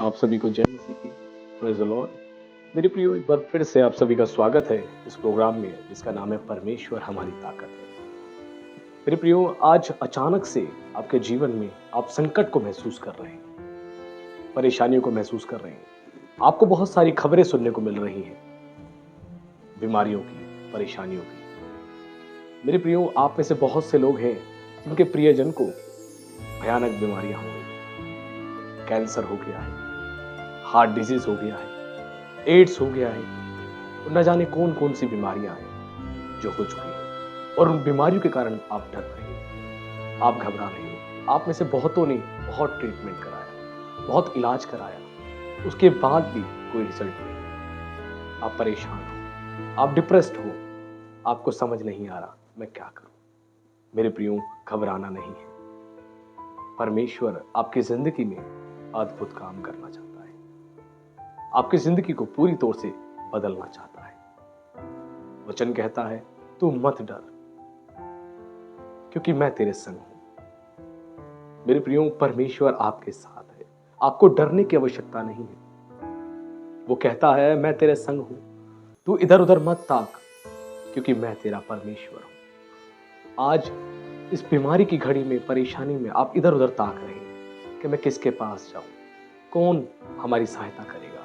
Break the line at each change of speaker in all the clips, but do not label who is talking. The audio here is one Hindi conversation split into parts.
आप सभी को जय मसीह की। Praise the Lord. मेरे प्रियो, एक बार फिर से आप सभी का स्वागत है इस प्रोग्राम में जिसका नाम है परमेश्वर हमारी ताकत है। मेरे प्रियो, आज अचानक से आपके जीवन में आप संकट को महसूस कर रहे हैं, परेशानियों को महसूस कर रहे हैं। आपको बहुत सारी खबरें सुनने को मिल रही हैं, बीमारियों की, परेशानियों की। मेरे प्रियो, आप में से बहुत से लोग हैं जिनके प्रियजन को भयानक बीमारियां हो गई, कैंसर हो गया है, हार्ट डिजीज हो गया है, एड्स हो गया है, और न जाने कौन कौन सी बीमारियां हैं जो हो चुकी हैं। और उन बीमारियों के कारण आप डर रहे हो, आप घबरा रहे हो। आप में से बहुतों ने बहुत ट्रीटमेंट कराया, बहुत इलाज कराया, उसके बाद भी कोई रिजल्ट नहीं। आप परेशान हो, आप डिप्रेस्ड हो, आपको समझ नहीं आ रहा मैं क्या करूं। मेरे प्रियो, घबराना नहीं है। परमेश्वर आपकी जिंदगी में अद्भुत काम करना चाहता है, आपकी जिंदगी को पूरी तौर से बदलना चाहता है। वचन कहता है, तू मत डर क्योंकि मैं तेरे संग हूं। मेरे प्रियो, परमेश्वर आपके साथ है, आपको डरने की आवश्यकता नहीं है। वो कहता है, मैं तेरे संग हूं, तू इधर उधर मत ताक क्योंकि मैं तेरा परमेश्वर हूं। आज इस बीमारी की घड़ी में, परेशानी में आप इधर उधर ताक रहे हैं कि मैं किसके पास जाऊं, कौन हमारी सहायता करेगा,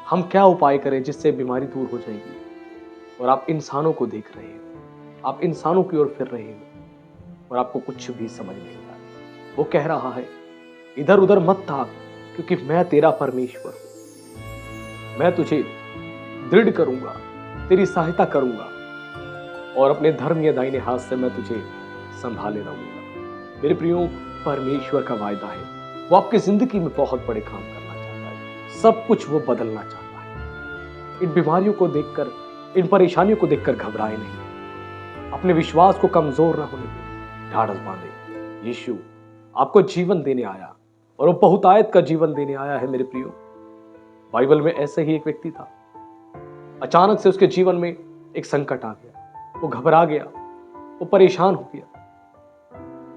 हम क्या उपाय करें जिससे बीमारी दूर हो जाएगी। और आप इंसानों को देख रहे हो, आप इंसानों की ओर फिर रहे हो और आपको कुछ भी समझ नहीं आ रहा। वो कह रहा है, इधर उधर मत ताक क्योंकि मैं तेरा परमेश्वर हूं। मैं तुझे दृढ़ करूंगा, तेरी सहायता करूंगा और अपने धर्म या दाहिने हाथ से मैं तुझे संभाले रहूंगा। मेरे प्रियो, परमेश्वर का वायदा है, वो आपकी जिंदगी में बहुत बड़े काम करना चाहता है, सब कुछ वो बदलना चाहता है। इन बीमारियों को देखकर, इन परेशानियों को देखकर घबराए नहीं, अपने विश्वास को कमजोर ना होने दें, ढाढ़स बांधे। यीशु आपको जीवन देने आया और वो बहुतायत का जीवन देने आया है। मेरे प्रियो, बाइबल में ऐसे ही एक व्यक्ति था, अचानक से उसके जीवन में एक संकट आ गया, वो घबरा गया, वो परेशान हो गया।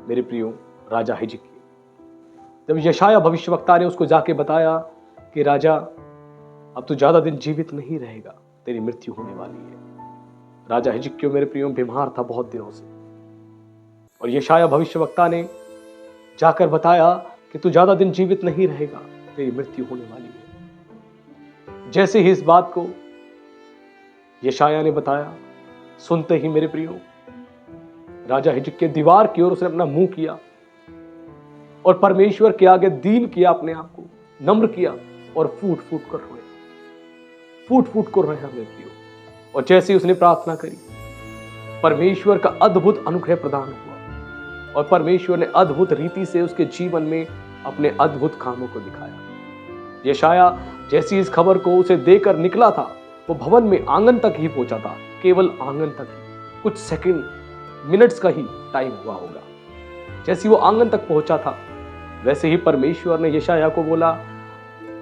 मेरे प्रियो, राजा हिजकिय्याह, जब यशायाह भविष्यवक्ता ने उसको जाके बताया कि राजा, अब तू ज्यादा दिन जीवित नहीं रहेगा, तेरी मृत्यु होने वाली है। राजा हिजकिय्याह, मेरे प्रियो, बीमार था बहुत दिनों से, और यशायाह भविष्यवक्ता ने जाकर बताया कि तू ज्यादा दिन जीवित नहीं रहेगा, तेरी मृत्यु होने वाली है। जैसे ही इस बात को यशायाह ने बताया, सुनते ही मेरे प्रियो, राजा हिजकिय्याह दीवार की ओर उसने अपना मुंह किया और परमेश्वर के आगे दीन किया, अपने आप को नम्र किया और फूट फूट कर रोया, फूट फूट कर रोया मेरे प्रियो। और जैसे ही उसने प्रार्थना करी, परमेश्वर का अद्भुत अनुग्रह प्रदान हुआ और परमेश्वर ने अद्भुत रीति से उसके जीवन में अपने अद्भुत कामों को दिखाया। यशायाह जैसी इस खबर को उसे देकर निकला था, वो भवन में आंगन तक ही पहुंचा था, केवल आंगन तक ही, कुछ सेकंड मिनट्स का ही टाइम हुआ होगा। जैसे वो आंगन तक पहुंचा था, वैसे ही परमेश्वर ने यशायाह को बोला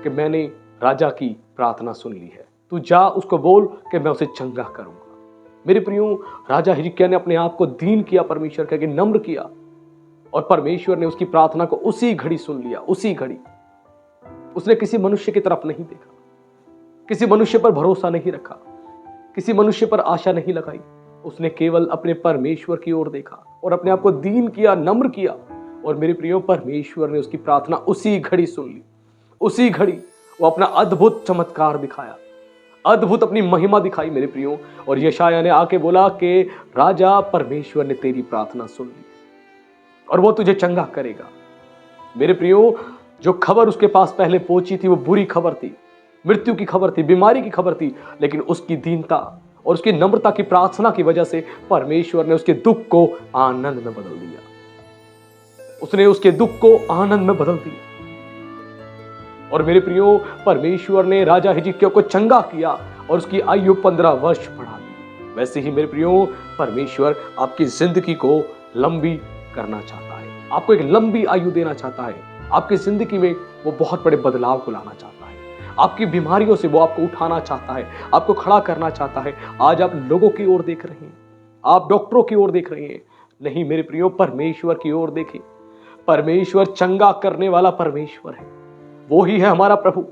कि मैंने राजा की प्रार्थना सुन ली है, तू जा उसको बोल कि मैं उसे चंगा करूंगा। मेरे प्रियो, राजा हिजकिय्याह ने अपने आप को दीन किया, परमेश्वर के आगे नम्र किया और परमेश्वर ने उसकी प्रार्थना को उसी घड़ी सुन लिया। उसी घड़ी उसने किसी मनुष्य की तरफ नहीं देखा, किसी मनुष्य पर भरोसा नहीं रखा, किसी मनुष्य पर आशा नहीं लगाई। उसने केवल अपने परमेश्वर की ओर देखा और अपने आप को दीन किया, नम्र किया। और मेरे प्रियो, परमेश्वर ने उसकी प्रार्थना उसी घड़ी सुन ली। उसी घड़ी वो अपना अद्भुत चमत्कार दिखाया, अद्भुत अपनी महिमा दिखाई मेरे प्रियो। और यशायाह ने आके बोला कि राजा, परमेश्वर ने तेरी प्रार्थना सुन ली और वो तुझे चंगा करेगा। मेरे प्रियो, जो खबर उसके पास पहले पहुंची थी वो बुरी खबर थी, मृत्यु की खबर थी, बीमारी की खबर थी, लेकिन उसकी दीनता और उसकी नम्रता की प्रार्थना की वजह से परमेश्वर ने उसके दुख को आनंद में बदल दिया। उसने उसके दुख को आनंद में बदल दिया। और मेरे प्रियो, परमेश्वर ने राजा हिजकिय्याह को चंगा किया और उसकी आयु 15 वर्ष बढ़ा दी। वैसे ही मेरे प्रियो, परमेश्वर आपकी जिंदगी को लंबी करना चाहता है, आपको एक लंबी आयु देना चाहता है। आपकी जिंदगी में वो बहुत बड़े बदलाव को लाना चाहता है। आपकी बीमारियों से वो आपको उठाना चाहता है, आपको खड़ा करना चाहता है। आज आप लोगों की ओर देख रहे हैं, आप डॉक्टरों की ओर देख रहे हैं, नहीं मेरे प्रियो, परमेश्वर की ओर देखिए। परमेश्वर चंगा करने वाला परमेश्वर है। वो ही है हमारा प्रभु।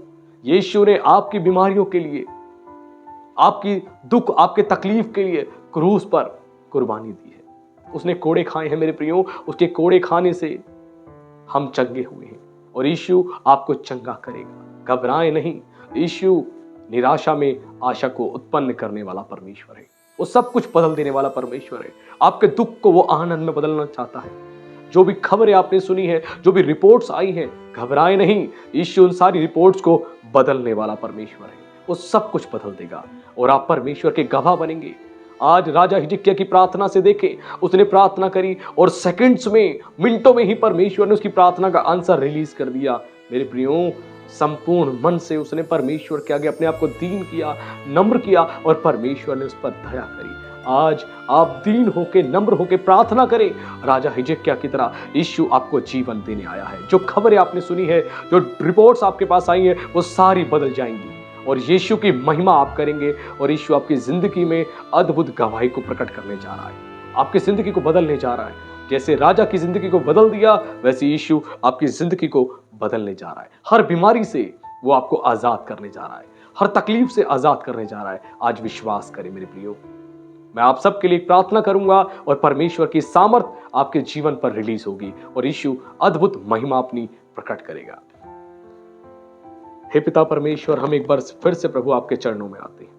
यीशु ने आपकी बीमारियों के लिए, आपकी दुख, आपके तकलीफ के लिए क्रूस पर कुर्बानी दी है। उसने कोड़े खाए हैं मेरे प्रियो, उसके कोड़े खाने से हम चंगे हुए हैं और यीशु आपको चंगा करेगा। घबराएं नहीं, यीशु निराशा में आशा को उत्पन्न करने वाला परमेश्वर है। वो सब कुछ बदल देने वाला परमेश्वर है। आपके दुख को वो आनंद में बदलना चाहता है। जो भी खबरें आपने सुनी है, जो भी रिपोर्ट्स आई हैं, घबराएं नहीं, यीशु उन सारी रिपोर्ट्स को बदलने वाला परमेश्वर है। वो सब कुछ बदल देगा और आप परमेश्वर के गवाह बनेंगे। आज राजा हिजकिय्याह की प्रार्थना से देखें, उसने प्रार्थना करी और सेकंड्स में, मिनटों में ही परमेश्वर ने उसकी प्रार्थना का आंसर रिलीज कर दिया। मेरे प्रियो, संपूर्ण मन से उसने परमेश्वर के आगे अपने आप को दीन किया, नम्र किया और परमेश्वर ने उस पर दया करी। आज आप दीन होके, नम्र होके प्रार्थना करें राजा हिजकिय्याह की तरह। यीशु आपको जीवन देने आया है। जो खबरें आपने सुनी है, जो रिपोर्ट्स आपके पास आई है, वो सारी बदल जाएंगी और यीशु की महिमा आप करेंगे और यीशु आपकी जिंदगी में अद्भुत गवाही को प्रकट करने जा रहा है, आपकी जिंदगी को बदलने जा रहा है। जैसे राजा की जिंदगी को बदल दिया, वैसे यीशु आपकी जिंदगी को बदलने जा रहा है। हर बीमारी से वो आपको आजाद करने जा रहा है, हर तकलीफ से आजाद करने जा रहा है। आज विश्वास करें मेरे प्रियो। मैं आप सबके लिए प्रार्थना करूंगा और परमेश्वर की सामर्थ आपके जीवन पर रिलीज होगी और यीशु अद्भुत महिमा अपनी प्रकट करेगा। हे पिता परमेश्वर, हम एक बार फिर से प्रभु आपके चरणों में आते हैं,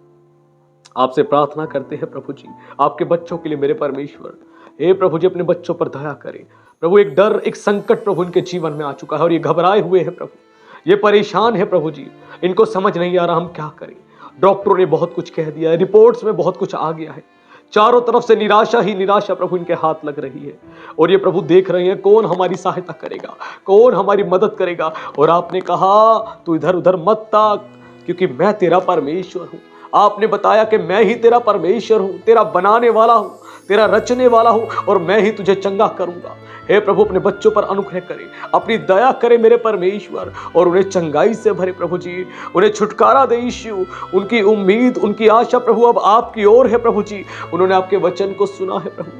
आपसे प्रार्थना करते हैं प्रभु जी, आपके बच्चों के लिए। मेरे परमेश्वर, हे प्रभु जी, अपने बच्चों पर दया करें प्रभु। एक डर, एक संकट प्रभु इनके जीवन में आ चुका है और ये घबराए हुए हैं प्रभु, ये परेशान है प्रभु जी। इनको समझ नहीं आ रहा हम क्या करें। डॉक्टरों ने बहुत कुछ कह दिया है, रिपोर्ट्स में बहुत कुछ आ गया है, चारों तरफ से निराशा ही निराशा प्रभु इनके हाथ लग रही है और ये प्रभु देख रहे हैं कौन हमारी सहायता करेगा, कौन हमारी मदद करेगा। और आपने कहा तू इधर उधर मत ताक, क्योंकि मैं तेरा परमेश्वर हूं। आपने बताया कि मैं ही तेरा परमेश्वर हूं, तेरा बनाने वाला हूं, तेरा रचने वाला हूं और मैं ही तुझे चंगा करूंगा। हे प्रभु, अपने बच्चों पर अनुग्रह करे, अपनी दया करे मेरे परमेश्वर और उन्हें चंगाई से भरे प्रभु जी, उन्हें छुटकारा दे यीशु। उनकी उम्मीद, उनकी आशा प्रभु अब आपकी ओर है प्रभु जी। उन्होंने आपके वचन को सुना है प्रभु,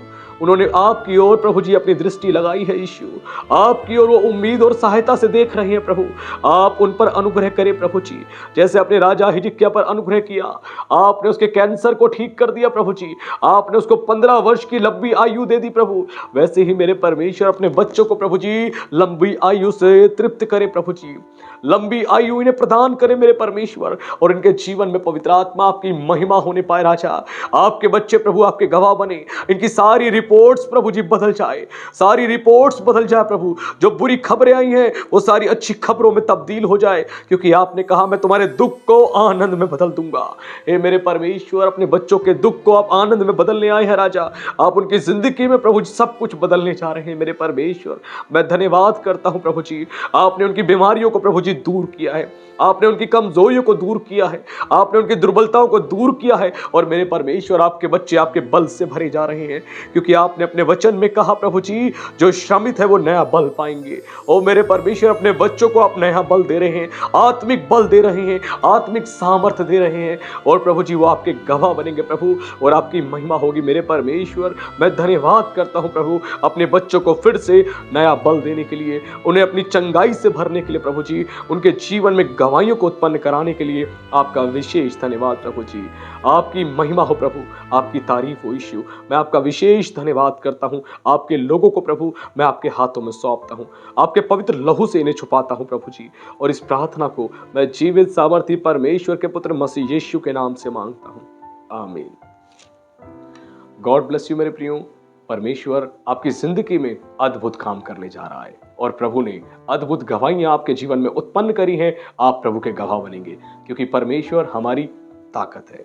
उन्होंने आपकी ओर प्रभु जी अपनी दृष्टि लगाई है यीशु। आपकी ओर वो उम्मीद और सहायता से देख रहे हैं प्रभु। आप उन पर अनुग्रह करें प्रभु जी, जैसे अपने राजा हिजकिय्याह पर अनुग्रह किया। आपने उसके कैंसर को ठीक कर दिया प्रभु जी, आपने उसको 15 वर्ष की लंबी आयु दे दी प्रभु। वैसे ही मेरे परमेश्वर अपने बच्चों को प्रभु जी लंबी आयु से तृप्त करे प्रभु जी, लंबी आयु इन्हें प्रदान करे मेरे परमेश्वर और इनके जीवन में पवित्र आत्मा आपकी महिमा होने पाए राजा। आपके बच्चे प्रभु आपके गवाह बने, इनकी सारी रिपोर्ट्स प्रभु जी बदल जाए, सारी रिपोर्ट्स बदल जाए प्रभु। जो बुरी खबरें आई हैं वो सारी अच्छी खबरों में तब्दील हो जाए, क्योंकि आपने कहा मैं तुम्हारे दुख को आनंद में बदल दूंगा। हे मेरे परमेश्वर, अपने बच्चों के दुख को आप आनंद में बदलने आए हैं राजा। आप उनकी जिंदगी में प्रभु जी सब कुछ बदलने जा रहे हैं मेरे परमेश्वर। मैं धन्यवाद करता हूं प्रभु जी, आपने उनकी बीमारियों को प्रभु जी दूर किया है, आपने उनकी कमजोरियों को दूर किया है, आपने उनकी दुर्बलताओं को दूर किया है। और मेरे परमेश्वर, आपके बच्चे आपके बल से भरे जा रहे हैं, क्योंकि आपने अपने वचन में कहा प्रभु जी जो श्रमित है वो नया बल पाएंगे। ओ मेरे परमेश्वर, अपने बच्चों को आप नया बल दे रहे हैं, आत्मिक बल दे रहे हैं, आत्मिक सामर्थ्य दे रहे हैं और प्रभु जी वो आपके गवाह बनेंगे प्रभु और आपकी महिमा होगी मेरे परमेश्वर। मैं धन्यवाद करता हूं प्रभु अपने बच्चों को फिर से नया बल देने के लिए, उन्हें अपनी चंगाई से भरने के लिए प्रभु जी, उनके जीवन में गवाहियों को उत्पन्न कराने के लिए आपका विशेष धन्यवाद प्रभु जी। आपकी महिमा हो प्रभु, आपकी तारीफ हो यीशु। मैं आपका विशेष धन्यवाद करता हूं। आपके लोगों को प्रभु मैं आपके हाथों में सौंपता हूं, आपके पवित्र लहू से इन्हें छुपाता हूं प्रभु जी। और इस प्रार्थना को मैं जीवित सामर्थी परमेश्वर के पुत्र मसीह यीशु के नाम से मांगता हूं, आमीन। गॉड ब्लेस यू मेरे प्रियो। परमेश्वर आपकी जिंदगी में अद्भुत काम करने जा रहा है और प्रभु ने अद्भुत गवाहियां आपके जीवन में उत्पन्न करी हैं। आप प्रभु के गवाह बनेंगे, क्योंकि परमेश्वर हमारी ताकत है।